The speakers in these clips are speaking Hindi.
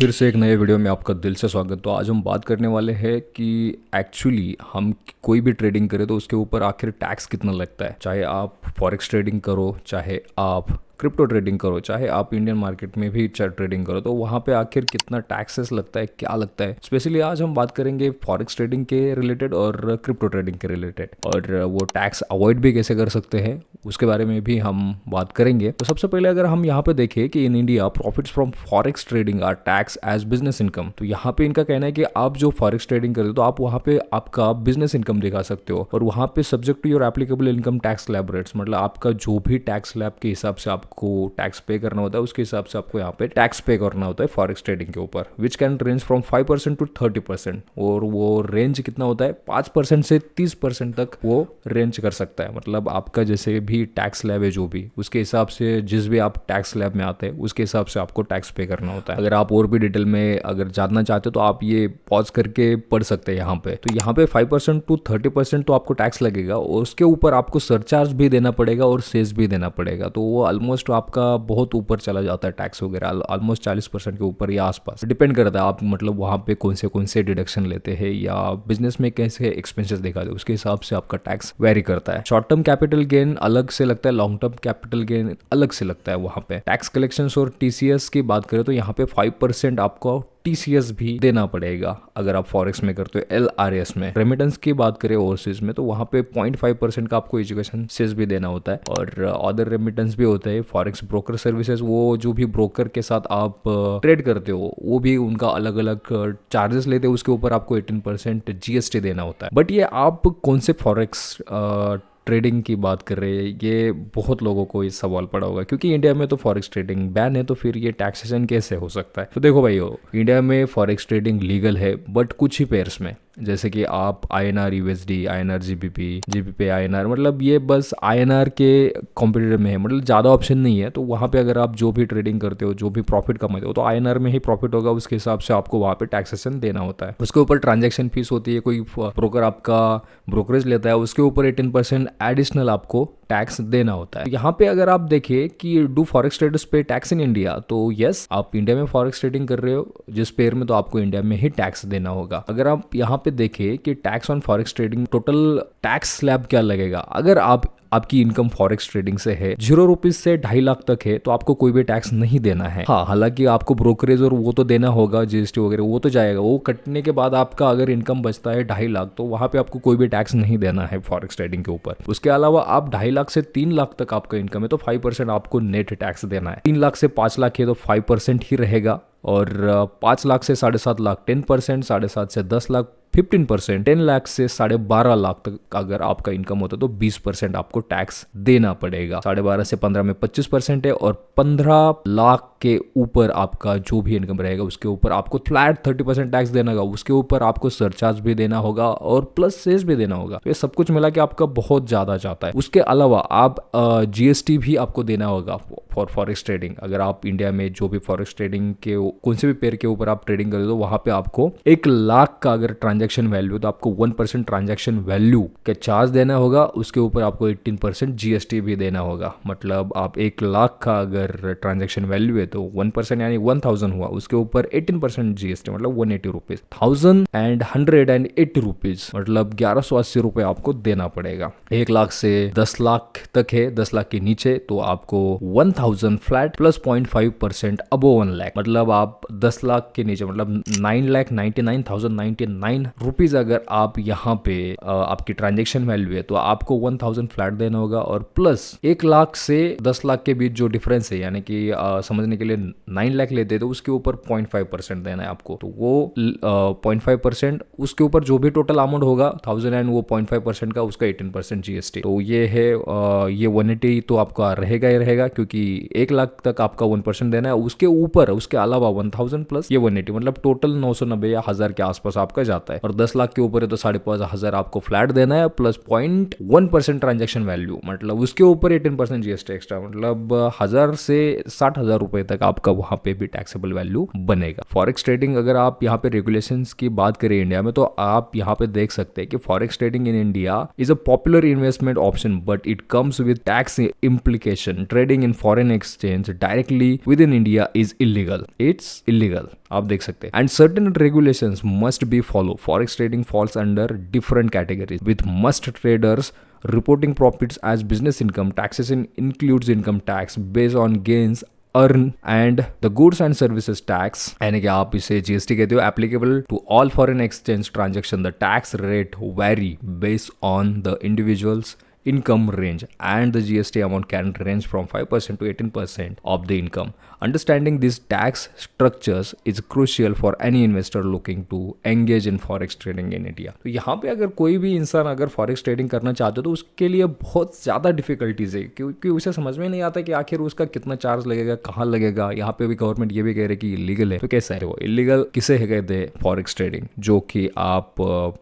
फिर से एक नए वीडियो में आपका दिल से स्वागत। तो आज हम बात करने वाले हैं कि एक्चुअली हम कोई भी ट्रेडिंग करें तो उसके ऊपर आखिर टैक्स कितना लगता है। चाहे आप फॉरेक्स ट्रेडिंग करो, चाहे आप क्रिप्टो ट्रेडिंग करो, चाहे आप इंडियन मार्केट में भी ट्रेडिंग करो, तो वहाँ पे आखिर कितना टैक्सेस लगता है, क्या लगता है। स्पेशली आज हम बात करेंगे फॉरेक्स ट्रेडिंग के रिलेटेड और क्रिप्टो ट्रेडिंग के रिलेटेड, और वो टैक्स अवॉइड भी कैसे कर सकते हैं उसके बारे में भी हम बात करेंगे। तो सबसे पहले अगर हम यहाँ पे देखें कि in India profits from forex trading are tax as business income, तो यहाँ पे इनका कहना है कि आप जो फॉरेक्स ट्रेडिंग करते हो तो आप वहाँ पे आपका बिजनेस इनकम दिखा सकते हो, और वहाँ पे subject to your applicable income tax slab rates, मतलब आपका जो भी टैक्स स्लैब के हिसाब से आपको टैक्स पे करना होता है उसके हिसाब से आपको यहाँ पे टैक्स पे करना होता है फॉरेक्स ट्रेडिंग के ऊपर, which can range from 5% to 30%। और वो रेंज कितना होता है, 5% से 30% तक वो रेंज कर सकता है। मतलब आपका जैसे भी टैक्स स्लैब है जो भी, उसके हिसाब से जिस भी आप टैक्स स्लैब में आते हैं उसके हिसाब से आपको टैक्स पे करना होता है। अगर आप और भी डिटेल में अगर जानना चाहते हो तो आप ये पॉज करके पढ़ सकते हैं यहाँ पे। तो यहाँ पे 5% टू 30% तो आपको टैक्स लगेगा, और उसके ऊपर आपको सरचार्ज भी देना पड़ेगा और सेस भी देना पड़ेगा। तो वो ऑलमोस्ट आपका बहुत ऊपर चला जाता है टैक्स वगैरह, ऑलमोस्ट 40% के ऊपर या आसपास। डिपेंड करता है आप मतलब वहाँ पे कौन से डिडक्शन लेते हैं या बिजनेस में कैसे एक्सपेंसेस दिखाते हैं, उसके हिसाब से आपका टैक्स वेरी करता है। शॉर्ट टर्म कैपिटल गेन अलग से लगता है, लॉन्ग टर्म कैपिटल गेन अलग से लगता है। वहाँ पे टैक्स कलेक्शंस और टीसीएस की बात करें तो यहाँ पे 5% आपको टीसीएस भी देना पड़ेगा अगर आप फॉरेक्स में करते हो। एलआरएस में रेमिटेंस की बात करें ओवरसीज में, तो वहाँ पे 0.5% का आपको एजुकेशन सेस भी देना होता है, और अदर रेमिटेंस भी होता है। फॉरेक्स ब्रोकर सर्विसेज, वो जो भी ब्रोकर के साथ आप ट्रेड करते हो वो भी उनका अलग अलग चार्जेस लेते हैं, उसके ऊपर आपको 18% जीएसटी देना होता है। बट ये आप कौन से फॉरेक्स ट्रेडिंग की बात कर रहे हैं, ये बहुत लोगों को ये सवाल पड़ा होगा, क्योंकि इंडिया में तो फॉरेक्स ट्रेडिंग बैन है, तो फिर ये टैक्सेशन कैसे हो सकता है। तो देखो भाई, इंडिया में फॉरेक्स ट्रेडिंग लीगल है, बट कुछ ही पेयर्स में, जैसे कि आप INR USD, INR GBP, GBP INR, मतलब ये बस INR के कॉम्पिटिटर में है, मतलब ज़्यादा ऑप्शन नहीं है। तो वहाँ पे अगर आप जो भी ट्रेडिंग करते हो, जो भी प्रॉफिट कमाते हो, तो INR में ही प्रॉफिट होगा, उसके हिसाब से आपको वहाँ पे टैक्सेशन देना होता है। उसके ऊपर ट्रांजेक्शन फीस होती है, कोई ब्रोकर आपका ब्रोकरेज लेता है, उसके ऊपर 18% एडिशनल आपको टैक्स देना होता है। यहाँ पे अगर आप देखें कि डू फॉरेक्स ट्रेडर्स पे टैक्स इन इंडिया, तो यस, आप इंडिया में फॉरेक्स ट्रेडिंग कर रहे हो जिस पेयर में, तो आपको इंडिया में ही टैक्स देना होगा। अगर आप यहाँ पे देखें कि tax on forex trading, total tax slab क्या लगेगा, अगर आपकी इनकम फॉरेक्स ट्रेडिंग से है 0 रुपीज से 2.5 लाख तक है, तो आपको कोई भी टैक्स नहीं देना है। हाँ, हालांकि आपको ब्रोकरेज और वो तो देना होगा, जीएसटी वगैरह वो तो जाएगा, वो कटने के बाद आपका अगर इनकम बचता है 2.5 लाख, तो वहां पे आपको कोई भी टैक्स नहीं देना है फॉरेक्स ट्रेडिंग के ऊपर। उसके अलावा आप 2.5 लाख से 3 लाख तक आपका इनकम है, तो 5% आपको नेट टैक्स देना है। 3 लाख से 5 लाख है तो 5% ही रहेगा, और 5 लाख से 7.5 लाख 10%, 7.5 से 10 लाख 15%, 10 लाख से 12.5 लाख तक अगर आपका इनकम होता है तो 20% आपको टैक्स देना पड़ेगा। 12.5 से 15 में 25% है, और 15 लाख के ऊपर आपका जो भी इनकम रहेगा उसके ऊपर आपको फ्लैट 30% टैक्स देना होगा। उसके ऊपर आपको सरचार्ज भी देना होगा और प्लस सेस भी देना होगा। तो ये सब कुछ मिला के आपका बहुत ज्यादा जाता है। उसके अलावा आप जीएसटी भी आपको देना होगा फॉर फॉरेक्स ट्रेडिंग। अगर आप इंडिया में जो भी फॉरेक्स ट्रेडिंग के कौन से भी पेयर के ऊपर आप ट्रेडिंग करते हो, तो वहां पे आपको 1 लाख का अगर ट्रांजैक्शन वैल्यू, तो आपको 1% ट्रांजैक्शन वैल्यू का चार्ज देना होगा। उसके ऊपर आपको 18% जीएसटी भी देना होगा। मतलब आप 1 लाख का अगर ट्रांजैक्शन वैल्यू है तो 1% यानी 1000 हुआ, उसके ऊपर 18% जीएसटी, मतलब 180 रुपीज। 1180 रुपीज मतलब 1180 रुपए आपको देना पड़ेगा। 1 लाख से 10 लाख तक है, 10 लाख के नीचे तो आपको 1000 फ्लैट प्लस 0.5% अबो 1 लाख, मतलब आप 10 लाख के नीचे मतलब 9,99,099 रुपीज अगर आप यहाँ पे आपकी ट्रांजेक्शन वैल्यू है, तो आपको 1000 फ्लैट देना होगा, और प्लस 1 लाख से 10 लाख के बीच जो डिफरेंस है, यानी कि समझने के लिए 9 लाख लेते तो उसके ऊपर 0.5% देना है आपको। तो वो 0.5% उसके ऊपर जो भी टोटल अमाउंट होगा 1000 एंड वो 0.5% का उसका 18% जीएसटी। तो ये है ये 180 तो आपका रहेगा ही रहेगा, क्योंकि 1 लाख तक आपका 1% देना है। उसके ऊपर उसके अलावा 1000 प्लस ये 180, मतलब टोटल 990 या 1000 के आसपास आपका जाता है। और 10 लाख के ऊपर है तो 5,500 आपको फ्लैट देना है, प्लस 0.1% ट्रांजेक्शन वैल्यू, मतलब उसके ऊपर 18% जीएसटी एक्स्ट्रा, मतलब 1000 से 60,000 रुपए तक आपका वहाँ पे भी टैक्सेबल वैल्यू बनेगा। फॉरेक्स ट्रेडिंग अगर आप यहाँ पे रेगुलेशंस की बात करें इंडिया में, तो आप यहाँ पे देख सकते हैं कि forex trading in India is a popular investment option but it comes with tax implication. Trading in foreign exchange directly within India is illegal. It's illegal. आप देख सकते हैं and certain regulations must be followed. Forex trading falls under different categories with must traders reporting profits as business income. Taxation includes income tax based on gains earn and the goods and services tax, यानी कि आप इसे जीएसटी कहते हो, applicable to all foreign exchange transaction. The tax rate very based on the individuals income range and the GST amount can range from 5% to 18% of the income. Understanding these tax structures is crucial for any investor looking to engage in forex trading in India. तो यहाँ पे अगर कोई भी इंसान अगर फॉरेक्स ट्रेडिंग करना चाहते हो तो उसके लिए बहुत ज़्यादा डिफिकल्टीज है, क्योंकि उसे समझ में नहीं आता कि आखिर उसका कितना चार्ज लगेगा, कहाँ लगेगा. यहाँ पे भी गवर्नमेंट ये भी कह रही है कि इलीगल है, तो कैसा है वो इलीगल किसे है कहते हैं? फॉरेक्स ट्रेडिंग, जो कि आप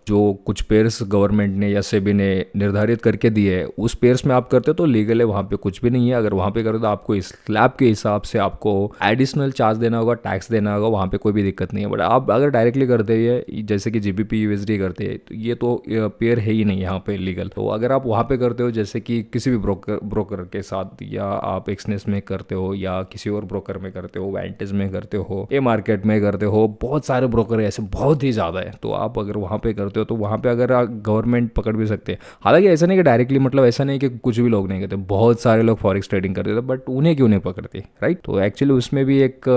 जो कुछ पेयर्स गवर्नमेंट ने या सेबी ने निर्धारित करके दिए उस पेयर्स में आप करते हो तो लीगल है, वहां पे कुछ भी नहीं है. अगर वहां पे करो तो आपको इस स्लैब के हिसाब से आपको एडिशनल चार्ज देना होगा, टैक्स देना होगा, वहां पे कोई भी दिक्कत नहीं है. बट आप अगर डायरेक्टली करते हैं जैसे कि जीबीपी यूएसडी करते हैं तो ये तो पेयर है ही नहीं यहाँ पे लीगल. तो अगर आप वहां पे करते हो जैसे कि किसी भी ब्रोकर के साथ, या आप एक्सनेस में करते हो या किसी और ब्रोकर में करते हो, वेंटेज में करते हो, ए मार्केट में करते हो, बहुत सारे ब्रोकर ऐसे बहुत ही ज्यादा है. तो आप अगर वहां पे करते हो तो वहां पे अगर गवर्नमेंट पकड़ भी सकते हैं. हालांकि ऐसा नहीं कि डायरेक्टली, मतलब ऐसा नहीं कि कुछ भी लोग नहीं करते, बहुत सारे लोग फॉरेक्स ट्रेडिंग करते थे, बट उन्हें क्यों नहीं पकड़ते, राइट? तो एक्चुअली उसमें भी एक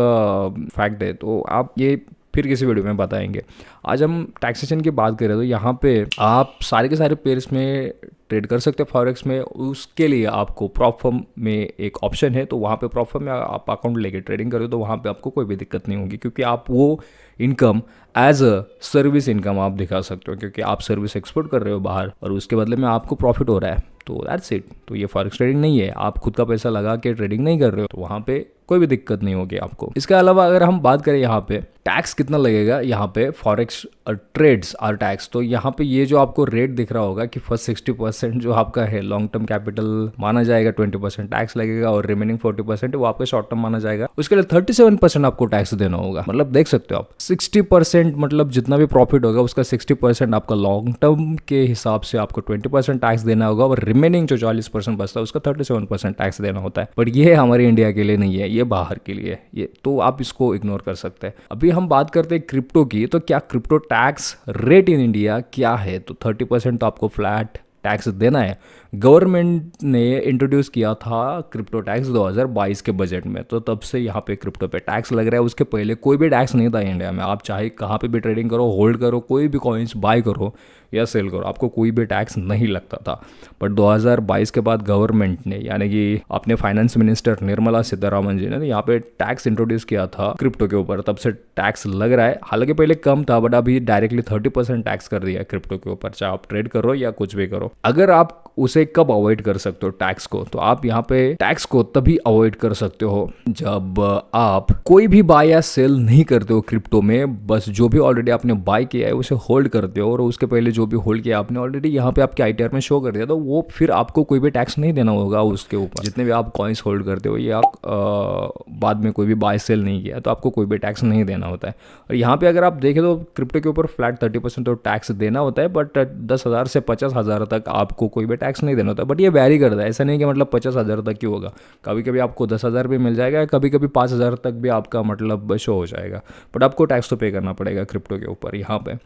फैक्ट है. तो आप ये फिर किसी वीडियो में बताएंगे. आज हम टैक्सेशन की बात करें तो यहाँ पे आप सारे के सारे पेयर्स में ट्रेड कर सकते हैं फॉरेक्स में. उसके लिए आपको प्रॉप फर्म में एक ऑप्शन है, तो वहाँ पे प्रॉप फर्म में आप अकाउंट लेके ट्रेडिंग करो तो वहाँ पे आपको कोई भी दिक्कत नहीं होगी, क्योंकि आप वो income as a service income आप दिखा सकते हो, क्योंकि आप सर्विस एक्सपोर्ट कर रहे हो बाहर और उसके बदले में आपको प्रॉफिट हो रहा है. तो दैट्स इट. तो ये फॉरेक्स ट्रेडिंग नहीं है, आप खुद का पैसा लगा के ट्रेडिंग नहीं कर रहे हो, तो वहाँ पे कोई भी दिक्कत नहीं होगी आपको. इसके अलावा अगर हम बात करें यहाँ पे टैक्स कितना लगेगा यहाँ पे फॉरेक्स ट्रेड्स आर टैक्स, तो यहाँ पे ये जो आपको रेट दिख रहा होगा कि फर्स्ट 60% जो आपका है लॉन्ग टर्म कैपिटल माना जाएगा, 20% टैक्स लगेगा और रिमेनिंग 40% वो आपका शॉर्ट टर्म माना जाएगा. उसके लिए 37% आपको टैक्स देना होगा. मतलब देख सकते हो आप 60%, मतलब जितना भी प्रॉफिट होगा उसका 60% आपका लॉन्ग टर्म के हिसाब से आपको 20% टैक्स देना होगा और रिमेनिंग जो 40% बचता है उसका 37% टैक्स देना होता है. बट ये हमारे इंडिया के लिए नहीं है, ये बाहर के लिए ये, तो आप इसको इग्नोर कर सकते हैं. अभी हम बात करते हैं क्रिप्टो की, तो क्या crypto tax rate in India क्या है? तो 30% तो आपको फ्लैट टैक्स देना है. गवर्नमेंट ने इंट्रोड्यूस किया था क्रिप्टो टैक्स 2022 के बजट में, तो तब से यहाँ पे क्रिप्टो पे टैक्स लग रहा है. उसके पहले कोई भी टैक्स नहीं था इंडिया में. आप चाहे कहाँ पे भी ट्रेडिंग करो, होल्ड करो, कोई भी कॉइन्स बाय करो या सेल करो, आपको कोई भी टैक्स नहीं लगता था. बट 2022 के बाद गवर्नमेंट ने, यानी कि अपने फाइनेंस मिनिस्टर निर्मला सीतारामन जी ने यहाँ पे टैक्स इंट्रोड्यूस किया था क्रिप्टो के ऊपर, तब से टैक्स लग रहा है. हालांकि पहले कम था बट अभी डायरेक्टली 30% टैक्स कर दिया है क्रिप्टो के ऊपर, चाहे आप ट्रेड करो या कुछ भी करो. अगर आप उसे कब अवॉइड कर सकते हो टैक्स को? तो आप यहाँ पे टैक्स को तभी अवॉइड कर सकते हो जब आप कोई भी बाय या सेल नहीं करते हो क्रिप्टो में. बस जो भी ऑलरेडी आपने बाय किया है उसे होल्ड करते हो, और उसके पहले जो भी होल्ड किया आपने ऑलरेडी यहाँ पे आपके आईटीआर में शो कर दिया, तो वो फिर आपको कोई भी टैक्स नहीं देना होगा उसके ऊपर. जितने भी आप कॉइन्स होल्ड करते हो या बाद में कोई भी बाय सेल नहीं किया तो आपको कोई भी टैक्स नहीं देना होता है. और यहाँ पे अगर आप देखें तो क्रिप्टो के ऊपर फ्लैट 30% तो टैक्स देना होता है, बट 10,000 से 50,000 तक आपको कोई भी टैक्स नहीं देना होता. बट ये वैरी करता है, ऐसा नहीं कि मतलब 50,000 तक ही होगा. कभी कभी आपको 10,000 भी मिल जाएगा, कभी कभी 5,000 तक भी आपका मतलब शो हो जाएगा, बट आपको टैक्स तो पे करना पड़ेगा क्रिप्टो के ऊपर यहाँ पे.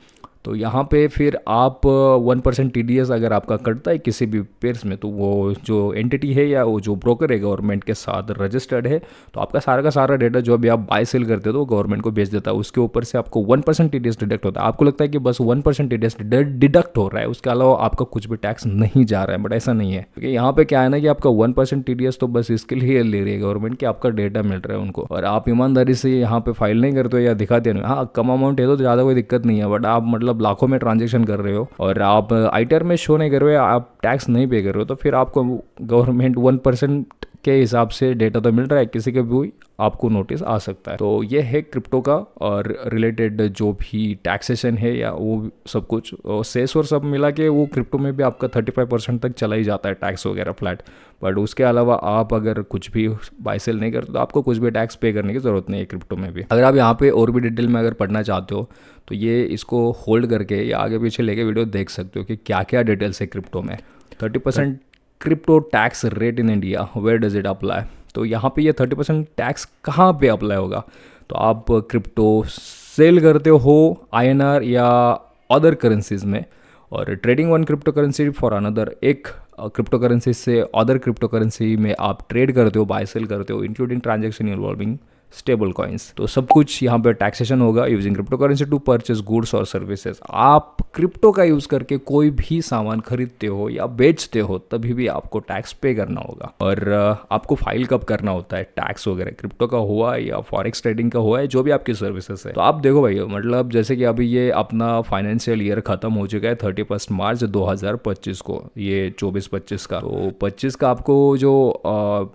तो यहाँ पे फिर आप 1% TDS अगर आपका कटता है किसी भी पेयर्स में, तो वो जो एंटिटी है या वो जो ब्रोकर है गवर्नमेंट के साथ रजिस्टर्ड है, तो आपका सारा का सारा डेटा जो भी आप बाय सेल करते हो तो गवर्नमेंट को भेज देता है. उसके ऊपर से आपको 1% TDS डिडक्ट होता है. आपको लगता है कि बस 1% TDS डिडक्ट हो रहा है, उसके अलावा आपका कुछ भी टैक्स नहीं जा रहा है, बट ऐसा नहीं है. क्योंकि यहाँ पे क्या है ना कि आपका 1% TDS तो बस इसके लिए ले रही है गवर्नमेंट कि आपका डेटा मिल रहा है उनको, और आप ईमानदारी से यहाँ पे फाइल नहीं करते हो या दिखाते नहीं. हाँ, कम अमाउंट है तो ज़्यादा कोई दिक्कत नहीं है, बट आप मतलब लाखों में ट्रांजेक्शन कर रहे हो और आप आईटीआर में शो नहीं कर रहे हो, आप टैक्स नहीं पे कर रहे हो, तो फिर आपको गवर्नमेंट 1% के हिसाब से डेटा तो मिल रहा है, किसी के भी आपको नोटिस आ सकता है। तो ये है क्रिप्टो का और रिलेटेड जो भी टैक्सेशन है या वो सब कुछ सेस और सब मिला के वो क्रिप्टो में भी आपका 35% तक चला ही जाता है टैक्स वगैरह फ्लैट। बट उसके अलावा आप अगर कुछ भी बाय सेल नहीं करते तो आपको कुछ भी टैक्स पे करने की ज़रूरत नहीं है क्रिप्टो में भी। अगर आप यहाँ पे और भी डिटेल में अगर पढ़ना चाहते हो तो ये इसको होल्ड करके या आगे पीछे लेके वीडियो देख सकते हो कि क्या क्या डिटेल्स है क्रिप्टो में। 30% crypto tax rate in India, where does it apply. तो यहाँ पे ये 30% टैक्स कहाँ पे अप्लाई होगा। तो आप क्रिप्टो सेल करते हो INR या अदर करेंसीज में, और trading one crypto currency for another, एक क्रिप्टो करेंसी से अदर क्रिप्टो करेंसी में आप ट्रेड करते हो, बाय सेल करते हो, including transaction involving stable coins. तो सब कुछ यहाँ पे टैक्सेशन होगा using crypto currency to purchase goods और सर्विसेज। आप क्रिप्टो का यूज करके कोई भी सामान खरीदते हो या बेचते हो तभी भी आपको टैक्स पे करना होगा। और आपको फाइल कब करना होता है टैक्स वगैरह, क्रिप्टो का हुआ या फॉरेक्स ट्रेडिंग का हुआ है, जो भी आपकी सर्विसेज है। तो आप देखो भाई, मतलब जैसे कि अभी ये अपना फाइनेंशियल ईयर खत्म हो चुका है 31 मार्च 2025 को, ये 24-25 का। तो 25 का आपको जो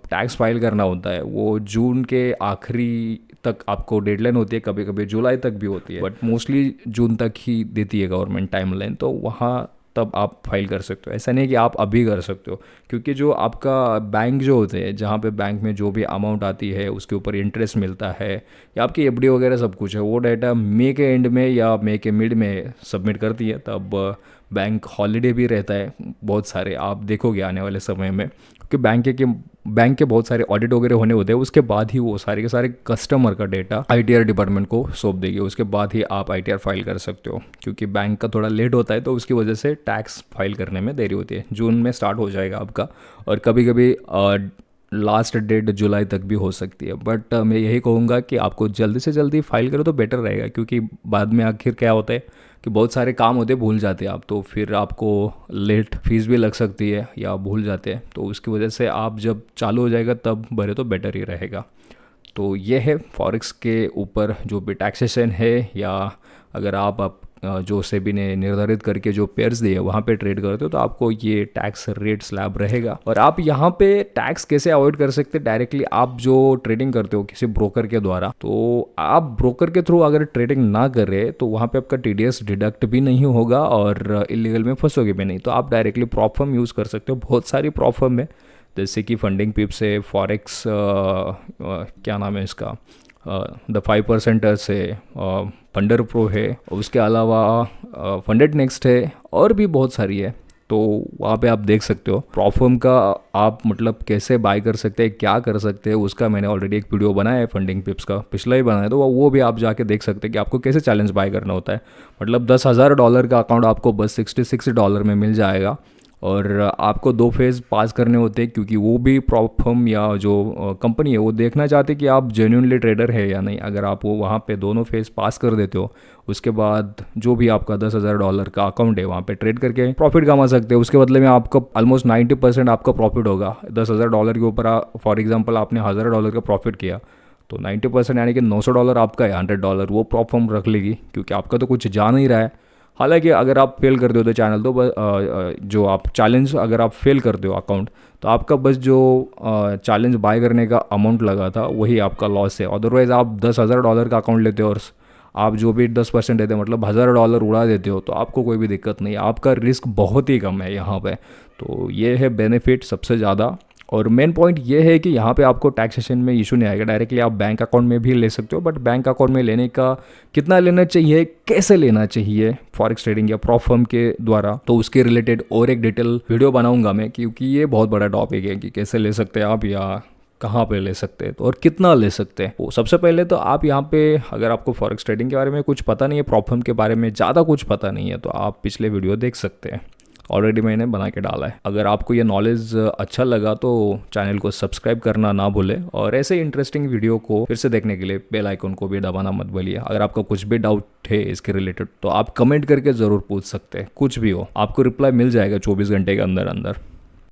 टैक्स फाइल करना होता है वो जून के आखिरी तक आपको डेडलाइन होती है, कभी कभी जुलाई तक भी होती है, बट मोस्टली जून तक ही देती है गवर्नमेंट टाइमलाइन। तो वहाँ तब आप फाइल कर सकते हो, ऐसा नहीं कि आप अभी कर सकते हो, क्योंकि जो आपका बैंक जो होते हैं, जहाँ पे बैंक में जो भी अमाउंट आती है उसके ऊपर इंटरेस्ट मिलता है या आपकी FD वगैरह सब कुछ है, वो डाटा मई के एंड में या मई के मिड में सबमिट करती है। तब बैंक हॉलीडे भी रहता है बहुत सारे, आप देखोगे आने वाले समय में, क्योंकि बैंक के बहुत सारे ऑडिट वगैरह होने होते हैं, उसके बाद ही वो सारे के सारे कस्टमर का डेटा ITR डिपार्टमेंट को सौंप देगी, उसके बाद ही आप ITR फाइल कर सकते हो। क्योंकि बैंक का थोड़ा लेट होता है तो उसकी वजह से टैक्स फाइल करने में देरी होती है। जून में स्टार्ट हो जाएगा आपका, और कभी कभी लास्ट डेट जुलाई तक भी हो सकती है। बट मैं यही कहूँगा कि आपको जल्दी से जल्दी फाइल करो तो बेटर रहेगा, क्योंकि बाद में आखिर क्या होता है कि बहुत सारे काम होते भूल जाते हैं आप, तो फिर आपको लेट फीस भी लग सकती है या भूल जाते हैं। तो उसकी वजह से आप जब चालू हो जाएगा तब भरे तो बेटर ही रहेगा। तो ये है फॉरेक्स के ऊपर जो भी टैक्सेशन है, या अगर आप जो सेबी ने निर्धारित करके जो पेयर्स दिए वहाँ पे ट्रेड करते हो तो आपको ये टैक्स रेट स्लैब रहेगा। और आप यहाँ पे टैक्स कैसे अवॉइड कर सकते हैं डायरेक्टली, आप जो ट्रेडिंग करते हो किसी ब्रोकर के द्वारा, तो आप ब्रोकर के थ्रू अगर ट्रेडिंग ना कर रहे तो वहाँ पे आपका TDS डिडक्ट भी नहीं होगा और इलीगल में फंसोगे भी नहीं। तो आप डायरेक्टली प्रॉप फर्म यूज़ कर सकते हो, बहुत सारी प्रॉप फर्म है, जैसे कि फंडिंग पिप्स है, फॉरेक्स क्या नाम है इसका, द 5% से फंडर प्रो है, उसके अलावा फंडेड नेक्स्ट है, और भी बहुत सारी है। तो वहाँ पे आप देख सकते हो प्रॉफर्म का आप मतलब कैसे बाय कर सकते हैं, क्या कर सकते हैं, उसका मैंने ऑलरेडी एक वीडियो बनाया है फंडिंग पिप्स का, पिछला ही बनाया, तो वो भी आप जाके देख सकते हैं कि आपको कैसे चैलेंज बाय करना होता है। मतलब $10,000 का अकाउंट आपको बस $66 में मिल जाएगा, और आपको 2 फेज़ पास करने होते हैं, क्योंकि वो भी प्रॉप फर्म या जो कंपनी है वो देखना चाहते हैं कि आप जेन्युइनली ट्रेडर है या नहीं। अगर आप वो वहाँ पे दोनों फेज़ पास कर देते हो, उसके बाद जो भी आपका $10,000 का अकाउंट है वहाँ पे ट्रेड करके प्रॉफिट कमा सकते हो। उसके बदले में आपको ऑलमोस्ट 90% आपका प्रॉफिट होगा। $10,000 के ऊपर फॉर एग्जाम्पल आपने $1,000 का प्रॉफिट किया तो 90% यानी कि $900 आपका है, $100 वो प्रॉप फर्म रख लेगी, क्योंकि आपका तो कुछ जा नहीं रहा है। हालांकि अगर आप फेल कर दो तो चैनल तो जो आप चैलेंज अगर आप फेल करते हो अकाउंट, तो आपका बस जो चैलेंज बाय करने का अमाउंट लगा था वही आपका लॉस है। अदरवाइज़ आप $10,000 का अकाउंट लेते हो और आप जो भी 10% देते हो, मतलब $1,000 उड़ा देते हो, तो आपको कोई भी दिक्कत नहीं, आपका रिस्क बहुत ही कम है यहाँ पे। तो ये है बेनिफिट सबसे ज़्यादा। और मेन पॉइंट ये है कि यहाँ पे आपको टैक्सेशन में इशू नहीं आएगा, डायरेक्टली आप बैंक अकाउंट में भी ले सकते हो। बट बैंक अकाउंट में लेने का कितना लेना चाहिए, कैसे लेना चाहिए फॉरेक्स ट्रेडिंग या प्रॉप फर्म के द्वारा, तो उसके रिलेटेड और एक डिटेल वीडियो बनाऊंगा मैं, क्योंकि ये बहुत बड़ा टॉपिक है कि कैसे ले सकते हैं आप या कहाँ पे ले सकते हैं, तो और कितना ले सकते हैं। तो सबसे पहले तो आप यहाँ पे अगर आपको फॉरेक्स ट्रेडिंग के बारे में कुछ पता नहीं है, प्रॉप फर्म के बारे में ज़्यादा कुछ पता नहीं है, तो आप पिछले वीडियो देख सकते हैं, ऑलरेडी मैंने बना के डाला है। अगर आपको ये नॉलेज अच्छा लगा तो चैनल को सब्सक्राइब करना ना भूलें, और ऐसे इंटरेस्टिंग वीडियो को फिर से देखने के लिए बेल आइकन को भी दबाना मत भूलिए। अगर आपका कुछ भी डाउट है इसके रिलेटेड तो आप कमेंट करके ज़रूर पूछ सकते हैं, कुछ भी हो आपको रिप्लाई मिल जाएगा 24 घंटे के अंदर अंदर।